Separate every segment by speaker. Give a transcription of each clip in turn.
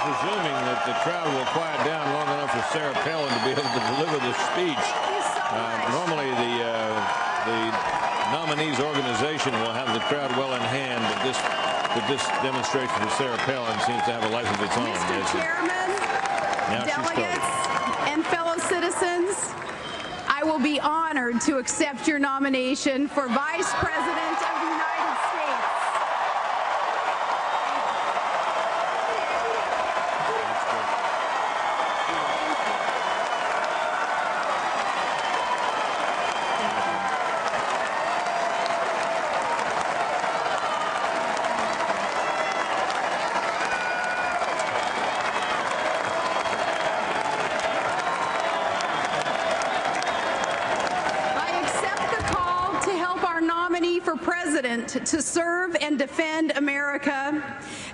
Speaker 1: presuming that the crowd will quiet down long enough for Sarah Palin to be able to deliver the speech. Normally, the nominees' organization will have the crowd well in hand, but this demonstration for Sarah Palin seems to have a life of its own.
Speaker 2: Mr. Chairman, delegates, and fellow citizens, I will be honored to accept your nomination for Vice President of the United States. For president to serve and defend America,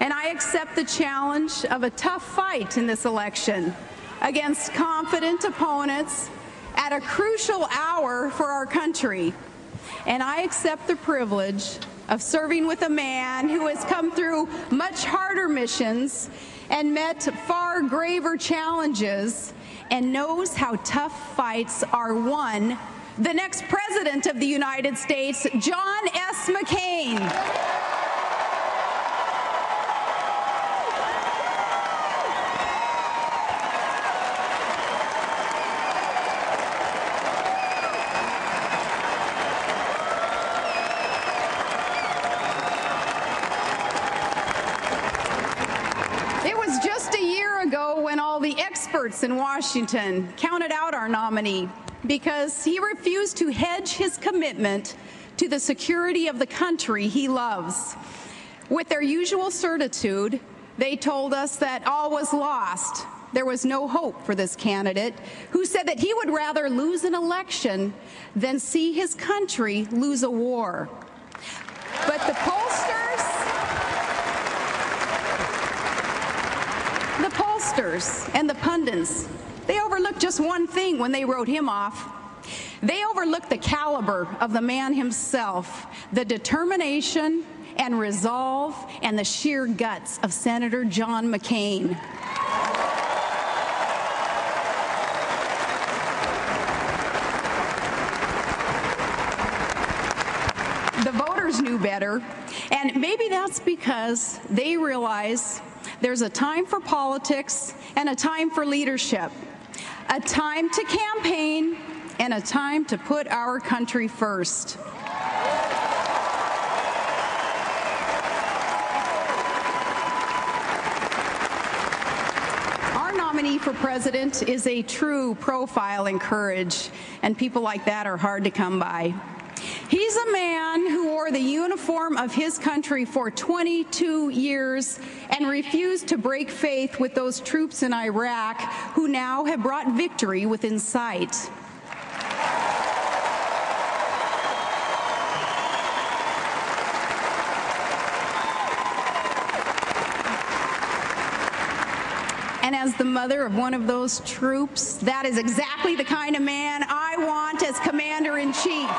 Speaker 2: and I accept the challenge of a tough fight in this election against confident opponents at a crucial hour for our country. And I accept the privilege of serving with a man who has come through much harder missions and met far graver challenges and knows how tough fights are won. The next President of the United States, John S. McCain. It was just a year ago when all the experts in Washington counted out our nominee, because he refused to hedge his commitment to the security of the country he loves. With their usual certitude, they told us that all was lost. There was no hope for this candidate, who said that he would rather lose an election than see his country lose a war. But the pollsters and the pundits, they overlooked just one thing when they wrote him off. They overlooked the caliber of the man himself, the determination and resolve and the sheer guts of Senator John McCain. The voters knew better, and maybe that's because they realize there's a time for politics and a time for leadership, a time to campaign and a time to put our country first. Our nominee for president is a true profile in courage, and people like that are hard to come by. He's a man who wore the uniform of his country for 22 years and refused to break faith with those troops in Iraq who now have brought victory within sight. And as the mother of one of those troops, that is exactly the kind of man I want as Commander-in-Chief.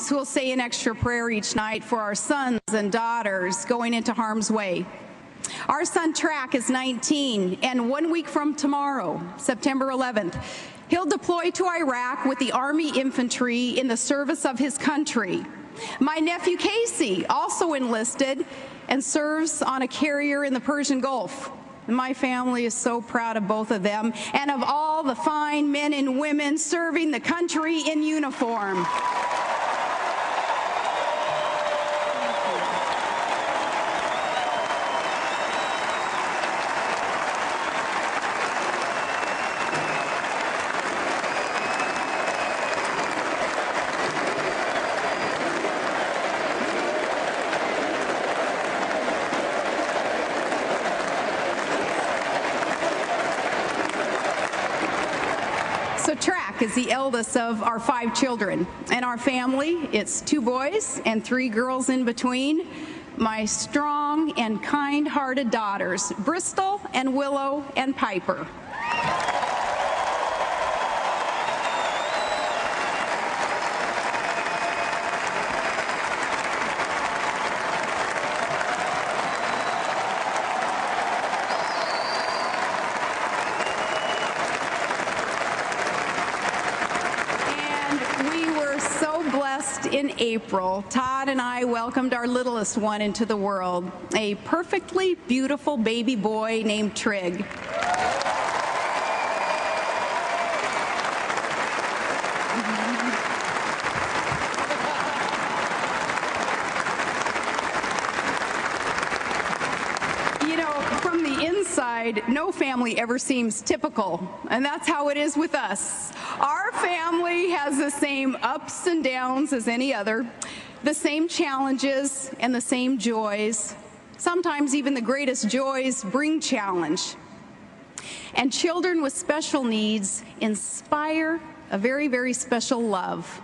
Speaker 2: Who will say an extra prayer each night for our sons and daughters going into harm's way. Our son Track is 19, and 1 week from tomorrow, September 11th, he'll deploy to Iraq with the Army infantry in the service of his country. My nephew Casey also enlisted and serves on a carrier in the Persian Gulf. My family is so proud of both of them and of all the fine men and women serving the country in uniform. is the eldest of our 5 children. And our family, it's 2 boys and 3 girls in between. My strong and kind-hearted daughters, Bristol and Willow and Piper. In April, Todd and I welcomed our littlest one into the world, a perfectly beautiful baby boy named Trig. You know, from the inside, no family ever seems typical, and that's how it is with us. Our family has the same ups and downs as any other, the same challenges and the same joys. Sometimes even the greatest joys bring challenge. And children with special needs inspire a very, very special love.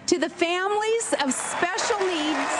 Speaker 2: To the families of special needs,